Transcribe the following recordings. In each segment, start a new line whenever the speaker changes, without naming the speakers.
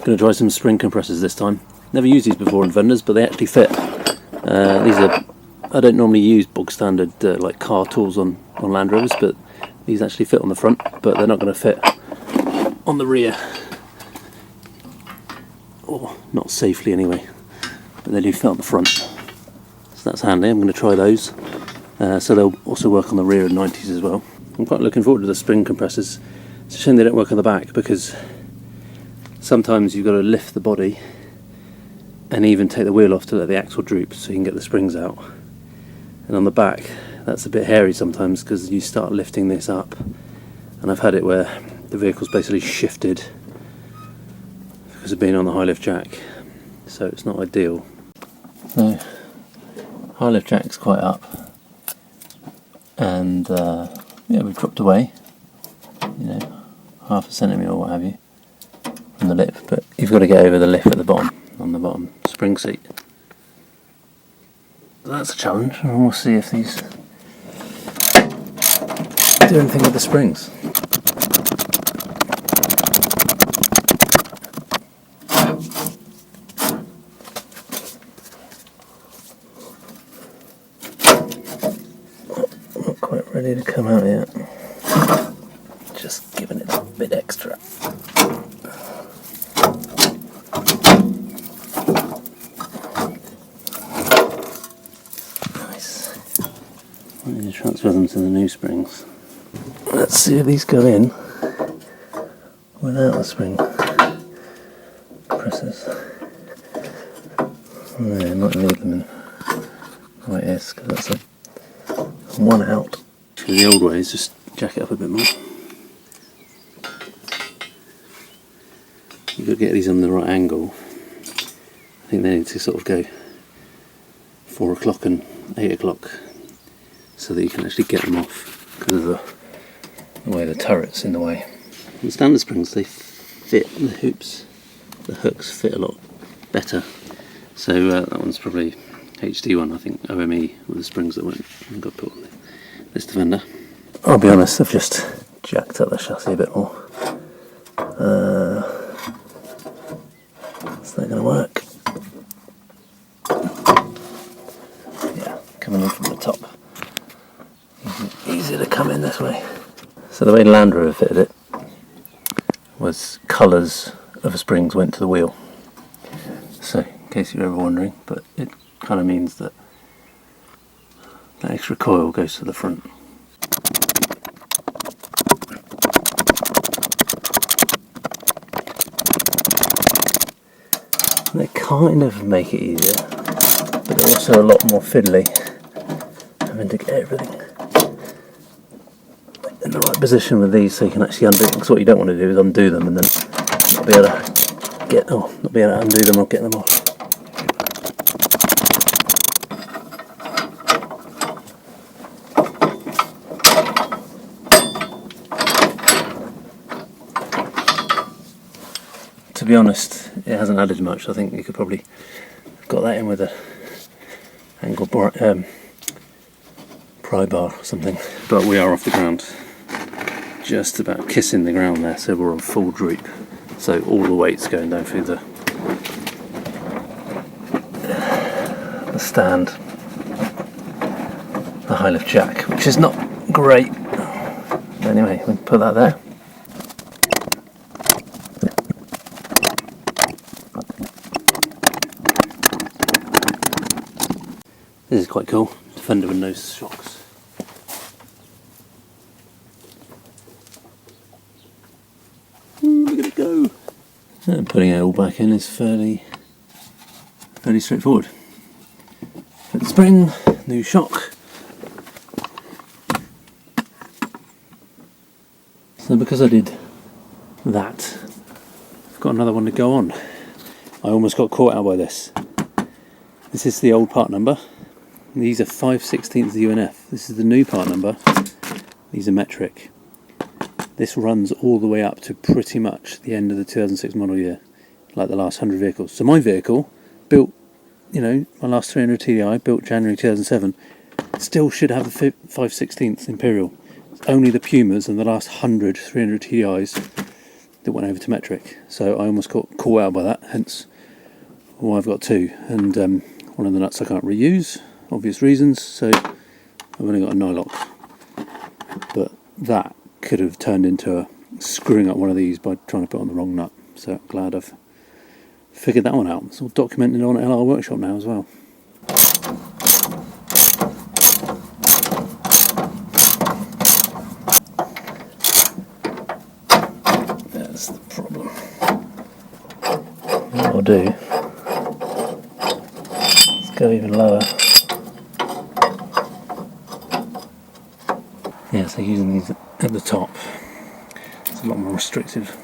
Going to try some spring compressors this time. Never used these before in fenders, but they actually fit. These are, I don't normally use bog standard like car tools on Land Rovers, but these actually fit on the front, but they're not going to fit on the rear. Or not safely anyway, but they do fit on the front. So that's handy. I'm going to try those. So they'll also work on the rear of 90s as well. I'm quite looking forward to the spring compressors. It's a shame they don't work on the back, because sometimes you've got to lift the body and even take the wheel off to let the axle droop so you can get the springs out. And on the back, that's a bit hairy sometimes, because you start lifting this up, and I've had it where the vehicle's basically shifted because of being on the high lift jack, so it's not ideal. So high lift jack's quite up, and yeah, we've dropped away, you know, half a centimetre or what have you from the lip, but you've got to get over the lip at the bottom, on the bottom spring seat. That's a challenge, and we'll see if these do anything with the springs. Not quite ready to come out yet. Just giving it a bit extra. Nice. I need to transfer them to the new springs. Let's see if these go in without the spring compressors. No, I might leave them in like this, because that's a one out. The old way is just jack it up a bit more. You've got to get these on the right angle. I think they need to sort of go 4 o'clock and 8 o'clock so that you can actually get them off, because of the way the turret's in the way. The standard springs, they fit, the hooks fit a lot better. So that one's probably HD one, I think, OME, with the springs that got put on this Defender. I'll be honest, I've just jacked up the chassis a bit more. It's not going to work. Yeah, coming in from the top. Easier to come in this way. So the way Land Rover fitted it was colours of the springs went to the wheel. So, in case you're ever wondering, but it kind of means that that extra coil goes to the front. And they kind of make it easier, but they're also a lot more fiddly, having to get everything in the right position with these so you can actually undo it, because what you don't want to do is undo them and then not be able to undo them or get them off. To be honest, it hasn't added much. I think you could probably have got that in with a angle pry bar or something. But we are off the ground, just about kissing the ground there, so we're on full droop. So all the weight's going down through the stand, the high lift jack, which is not great. Anyway, we can put that there. This is quite cool. Defender with no shocks. Look at it go! And putting it all back in is fairly straightforward. Put the spring, new shock. So because I did that, I've got another one to go on. I almost got caught out by this. This is the old part number. These are 5/16 the UNF. This is the new part number. These are metric. This runs all the way up to pretty much the end of the 2006 model year, like the last 100 vehicles. So my vehicle, built, you know, my last 300 TDI, built January 2007, still should have the 5/16 Imperial. It's only the Pumas and the last 300 TDIs that went over to metric. So I almost got caught out by that, hence why I've got two. And one of the nuts I can't reuse, obvious reasons, so I've only got a nylock. But that could have turned into screwing up one of these by trying to put on the wrong nut. So I'm glad I've figured that one out. It's all documented on LR Workshop now as well. That's the problem. What I'll do is go even lower. Yeah, so using these at the top, it's a lot more restrictive.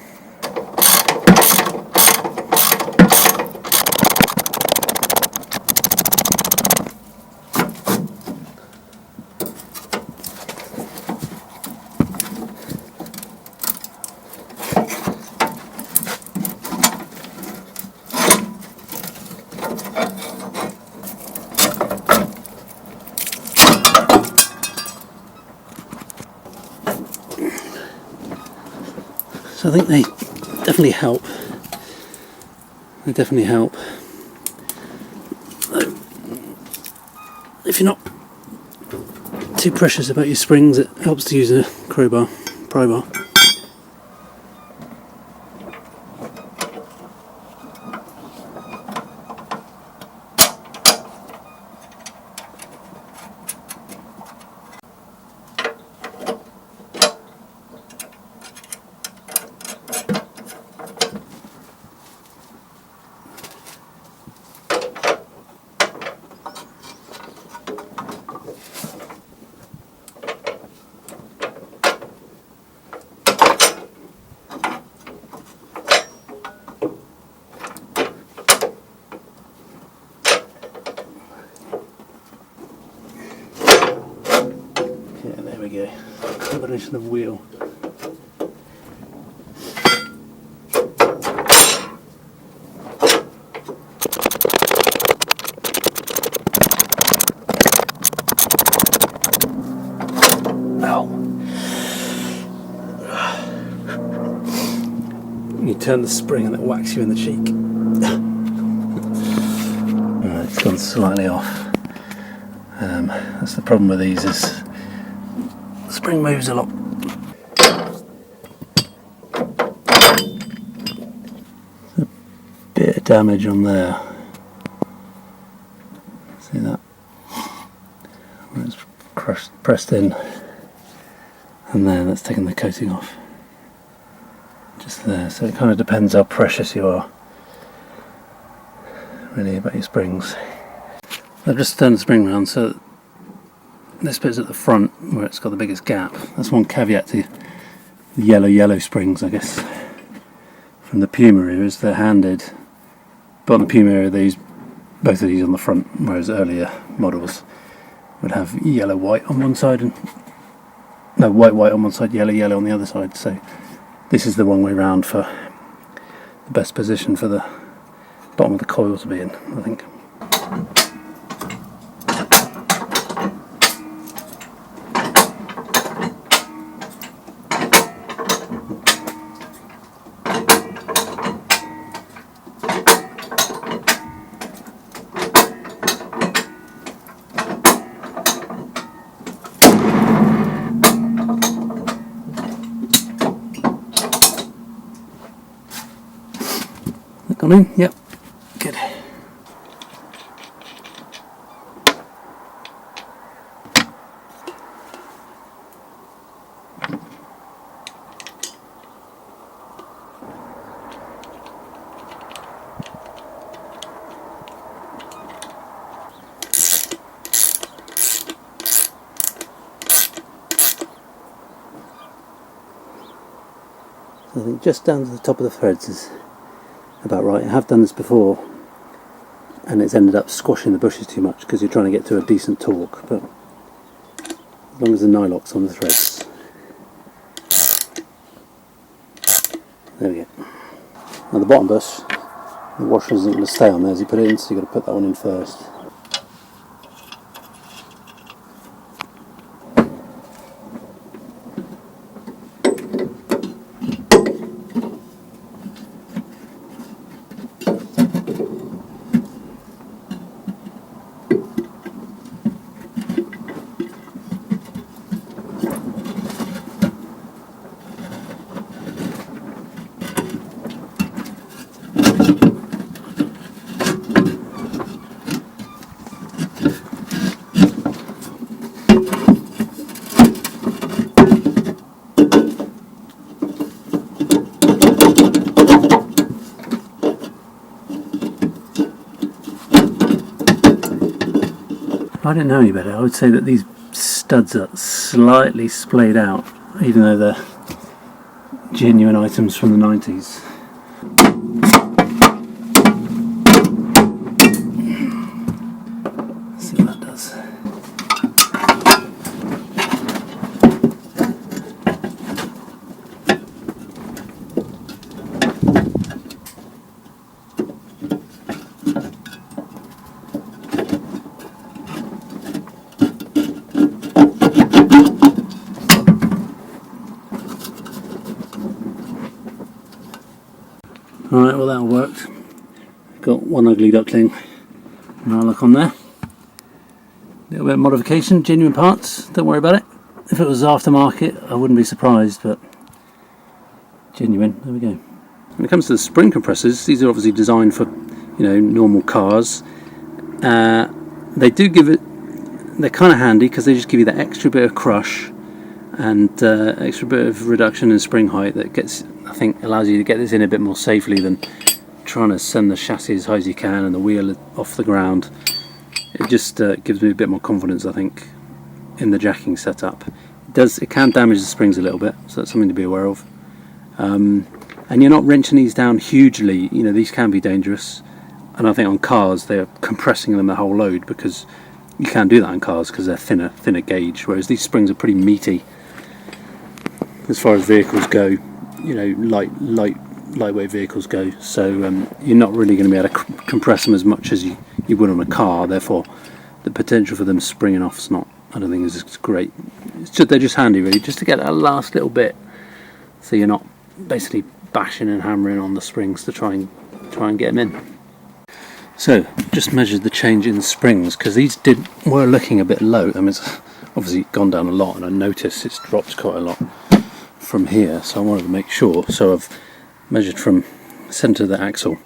So I think they definitely help. They definitely help. If you're not too precious about your springs, it helps to use a pry bar. There we go. Combination of wheel. Ow. You turn the spring and it whacks you in the cheek. Right, it's gone slightly off. That's the problem with these, is the spring moves a lot. A bit of damage on there. See that? Where it's pressed in, and there, that's taken the coating off. Just there. So it kind of depends how precious you are, really, about your springs. I've just turned the spring round, so this bit's at the front where it's got the biggest gap. That's one caveat to the yellow springs, I guess, from the Puma era, is they're handed. But on the Puma era, both of these on the front, whereas earlier models would have yellow-white on one side and no, white on one side, yellow on the other side. So this is the wrong way round for the best position for the bottom of the coil to be in, I think. Gone in? Yep. Good. So I think just down to the top of the threads is about right. I have done this before and it's ended up squashing the bushes too much because you're trying to get to a decent torque, but as long as the nylock's on the threads. There we go. Now the bottom bush, the washer isn't going to stay on there as you put it in, so you've got to put that one in first. If I didn't know any better, I would say that these studs are slightly splayed out, even though they're genuine items from the 90s. Let's see what that does. Alright, well that worked. Got one ugly duckling and I'll look on there. Little bit of modification, genuine parts, don't worry about it. If it was aftermarket I wouldn't be surprised, but genuine, there we go. When it comes to the spring compressors, these are obviously designed for, you know, normal cars. They do give it, they're kind of handy because they just give you that extra bit of crush and extra bit of reduction in spring height that gets, I think, allows you to get this in a bit more safely than trying to send the chassis as high as you can and the wheel off the ground. It just gives me a bit more confidence, I think, in the jacking setup. It can damage the springs a little bit, so that's something to be aware of. And you're not wrenching these down hugely. You know, these can be dangerous, and I think on cars they're compressing them the whole load, because you can't do that on cars because they're thinner gauge, whereas these springs are pretty meaty as far as vehicles go, you know, lightweight vehicles go, so you're not really going to be able to compress them as much as you would on a car. Therefore the potential for them springing off is not, I don't think, is great. They're just handy really, just to get that last little bit, so you're not basically bashing and hammering on the springs to try and get them in. So just measured the change in the springs, because these were looking a bit low. I mean, it's obviously gone down a lot, and I noticed it's dropped quite a lot from here, so I wanted to make sure. So I've measured from the centre of the axle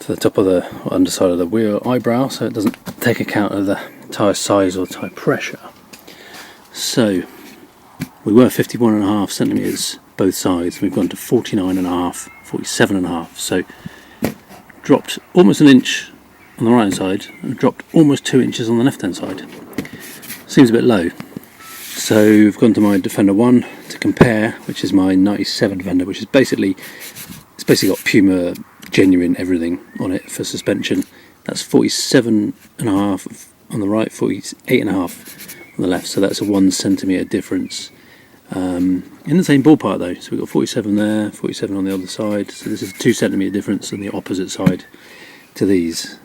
to the top of the underside of the wheel eyebrow, so it doesn't take account of the tyre size or tyre pressure. So we were 51.5 centimetres both sides, we've gone to 49.5, 47.5, so dropped almost an inch on the right hand side and dropped almost 2 inches on the left hand side. Seems a bit low. So we've gone to my Defender 1 to compare, which is my 97 Defender, which is basically got Puma genuine everything on it for suspension. That's 47.5 on the right, 48.5 on the left, so that's a 1 centimetre difference. In the same ballpark though, so we've got 47 there, 47 on the other side, so this is a 2 centimetre difference on the opposite side to these.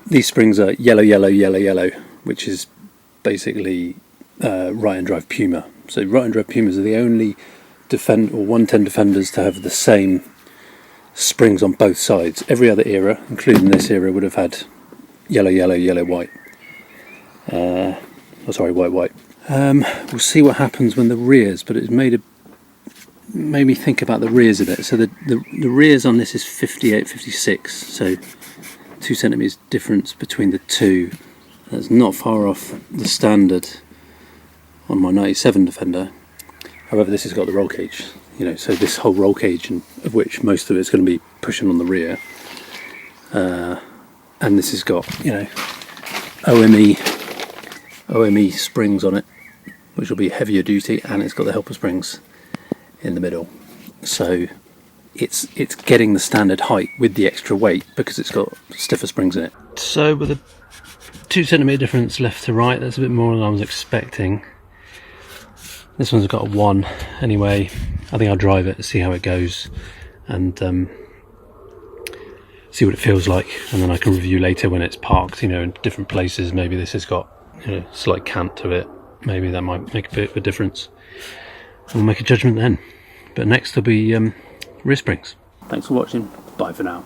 These springs are yellow, which is basically right hand drive Puma. So right hand drive Pumas are the only 110 Defenders to have the same springs on both sides. Every other era, including this era, would have had yellow, white. White. We'll see what happens when the rears, but it's made me think about the rears a bit. So the rears on this is 58, 56, so 2 centimetres difference between the two. That's not far off the standard on my 97 Defender. However, this has got the roll cage, you know, so this whole roll cage, of which most of it's going to be pushing on the rear, and this has got, you know, OME springs on it, which will be heavier duty, and it's got the helper springs in the middle. So it's getting the standard height with the extra weight because it's got stiffer springs in it. So with a 2 centimetre difference left to right, that's a bit more than I was expecting. This one's got a 1 anyway. I think I'll drive it, see how it goes, and see what it feels like, and then I can review later when it's parked, you know, in different places. Maybe this has got, you know, slight cant to it. Maybe that might make a bit of a difference. We'll make a judgment then. But next will be rear springs. Thanks for watching. Bye for now.